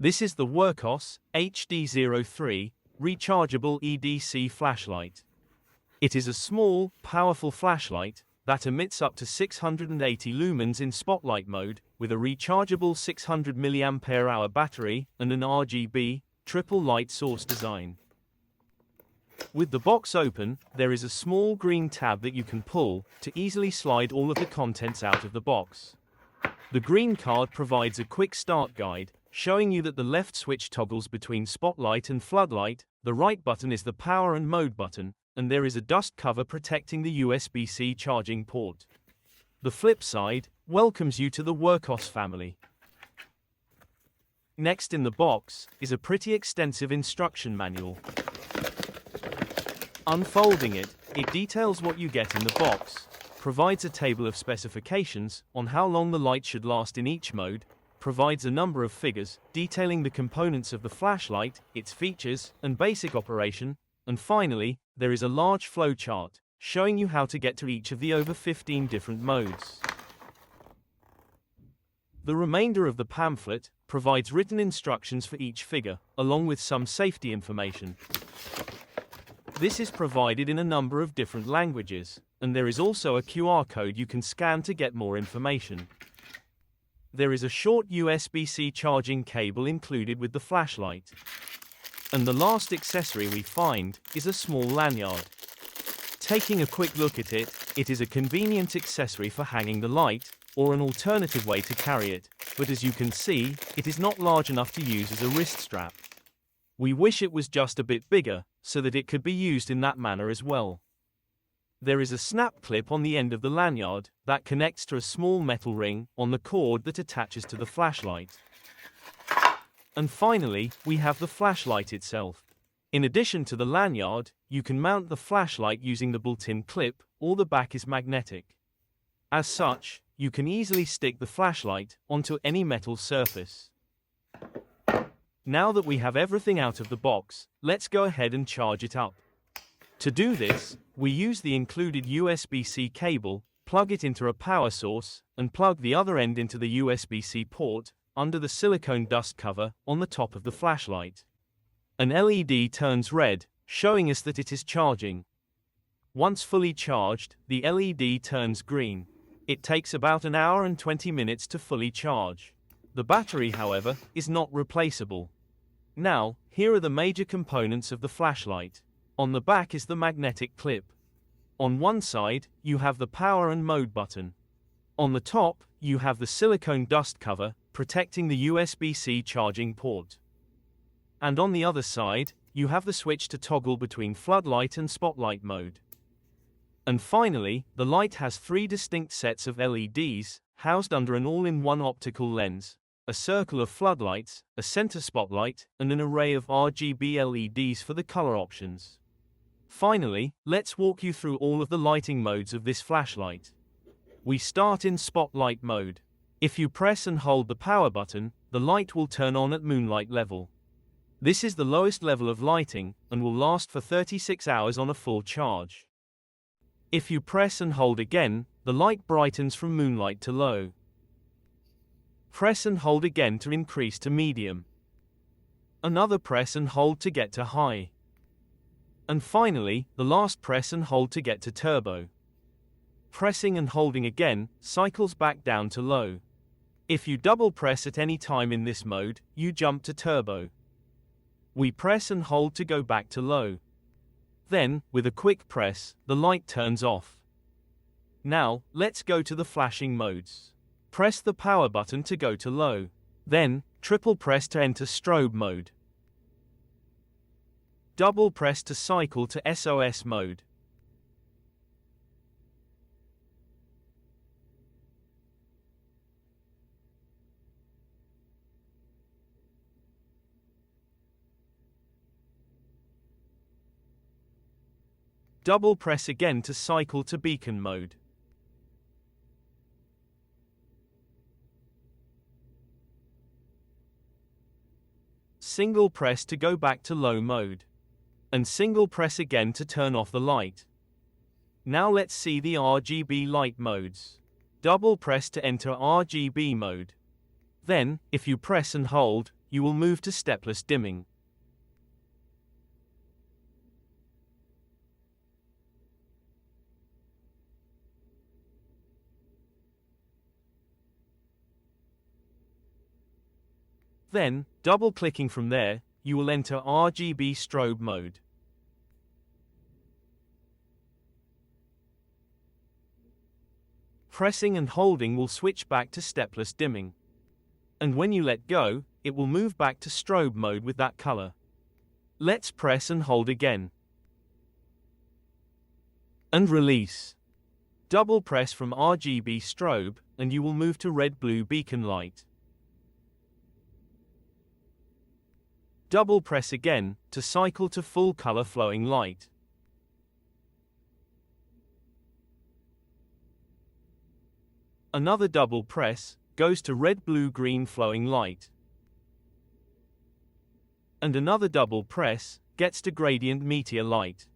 This is the Wurkkos HD03 Rechargeable EDC Flashlight. It is a small, powerful flashlight that emits up to 680 lumens in spotlight mode with a rechargeable 600 mAh battery and an RGB triple light source design. With the box open, there is a small green tab that you can pull to easily slide all of the contents out of the box. The green card provides a quick start guide, showing you that the left switch toggles between spotlight and floodlight, the right button is the power and mode button, and there is a dust cover protecting the USB-C charging port. The flip side welcomes you to the Wurkkos family. Next in the box is a pretty extensive instruction manual. Unfolding it, it details what you get in the box, provides a table of specifications on how long the light should last in each mode, provides a number of figures detailing the components of the flashlight, its features, and basic operation, and finally, there is a large flow chart showing you how to get to each of the over 15 different modes. The remainder of the pamphlet provides written instructions for each figure, along with some safety information. This is provided in a number of different languages, and there is also a QR code you can scan to get more information. There is a short USB-C charging cable included with the flashlight. And the last accessory we find is a small lanyard. Taking a quick look at it, it is a convenient accessory for hanging the light, or an alternative way to carry it, but as you can see, it is not large enough to use as a wrist strap. We wish it was just a bit bigger, so that it could be used in that manner as well. There is a snap clip on the end of the lanyard that connects to a small metal ring on the cord that attaches to the flashlight. And finally, we have the flashlight itself. In addition to the lanyard, you can mount the flashlight using the built-in clip, or the back is magnetic. As such, you can easily stick the flashlight onto any metal surface. Now that we have everything out of the box, let's go ahead and charge it up. To do this, we use the included USB-C cable, plug it into a power source, and plug the other end into the USB-C port under the silicone dust cover on the top of the flashlight. An LED turns red, showing us that it is charging. Once fully charged, the LED turns green. It takes about an hour and 20 minutes to fully charge. The battery, however, is not replaceable. Now, here are the major components of the flashlight. On the back is the magnetic clip. On one side, you have the power and mode button. On the top, you have the silicone dust cover, protecting the USB-C charging port. And on the other side, you have the switch to toggle between floodlight and spotlight mode. And finally, the light has three distinct sets of LEDs, housed under an all-in-one optical lens, a circle of floodlights, a center spotlight, and an array of RGB LEDs for the color options. Finally, let's walk you through all of the lighting modes of this flashlight. We start in spotlight mode. If you press and hold the power button, the light will turn on at moonlight level. This is the lowest level of lighting, and will last for 36 hours on a full charge. If you press and hold again, the light brightens from moonlight to low. Press and hold again to increase to medium. Another press and hold to get to high. And finally, the last press and hold to get to turbo. Pressing and holding again cycles back down to low. If you double press at any time in this mode, you jump to turbo. We press and hold to go back to low. Then, with a quick press, the light turns off. Now, let's go to the flashing modes. Press the power button to go to low. Then, triple press to enter strobe mode. Double press to cycle to SOS mode. Double press again to cycle to beacon mode. Single press to go back to low mode. And single press again to turn off the light. Now let's see the RGB light modes. Double press to enter RGB mode. Then, if you press and hold, you will move to stepless dimming. Then, double-clicking from there, you will enter RGB strobe mode. Pressing and holding will switch back to stepless dimming. And when you let go, it will move back to strobe mode with that color. Let's press and hold again. And release. Double press from RGB strobe, and you will move to red-blue beacon light. Double press again, to cycle to full color flowing light. Another double press, goes to red-blue-green flowing light. And another double press, gets to gradient meteor light.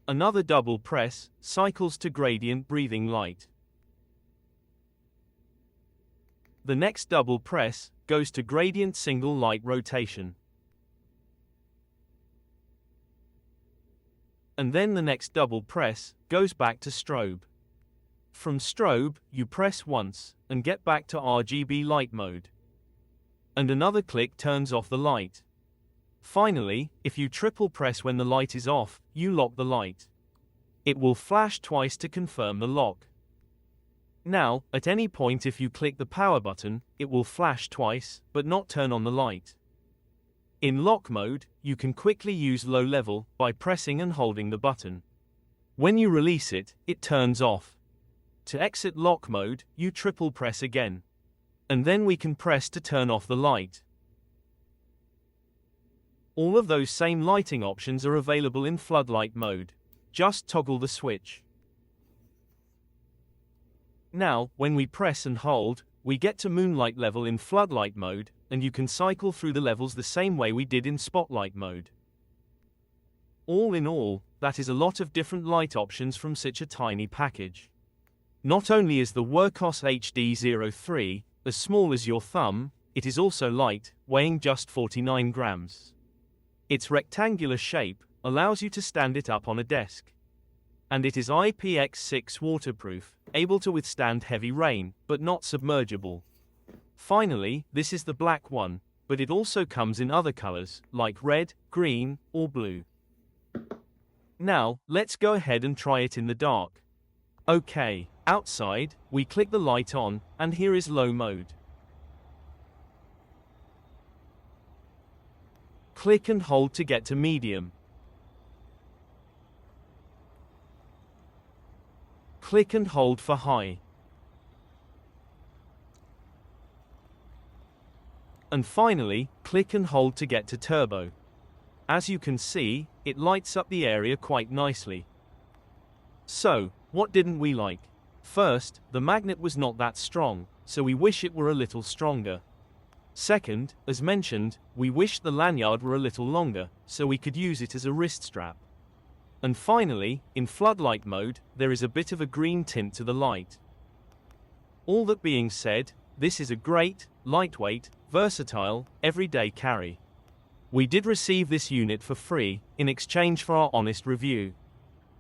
Another double press, cycles to gradient breathing light. The next double press, goes to gradient single light rotation. And then the next double press, goes back to strobe. From strobe, you press once, and get back to RGB light mode. And another click turns off the light. Finally, if you triple press when the light is off, you lock the light. It will flash twice to confirm the lock. Now, at any point if you click the power button, it will flash twice, but not turn on the light. In lock mode, you can quickly use low level by pressing and holding the button. When you release it, it turns off. To exit lock mode, you triple press again. And then we can press to turn off the light. All of those same lighting options are available in floodlight mode. Just toggle the switch. Now, when we press and hold, we get to moonlight level in floodlight mode, and you can cycle through the levels the same way we did in spotlight mode. All in all, that is a lot of different light options from such a tiny package. Not only is the Wurkkos HD03 as small as your thumb, it is also light, weighing just 49 grams. Its rectangular shape allows you to stand it up on a desk. And it is IPX6 waterproof, able to withstand heavy rain, but not submergible. Finally, this is the black one, but it also comes in other colors, like red, green, or blue. Now, let's go ahead and try it in the dark. Okay, outside, we click the light on, and here is low mode. Click and hold to get to medium. Click and hold for high. And finally, click and hold to get to turbo. As you can see, it lights up the area quite nicely. So, what didn't we like? First, the magnet was not that strong, so we wish it were a little stronger. Second, as mentioned, we wish the lanyard were a little longer, so we could use it as a wrist strap. And finally, in floodlight mode, there is a bit of a green tint to the light. All that being said, this is a great, lightweight, versatile, everyday carry. We did receive this unit for free, in exchange for our honest review.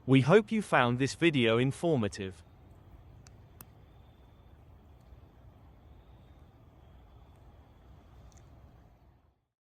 We hope you found this video informative.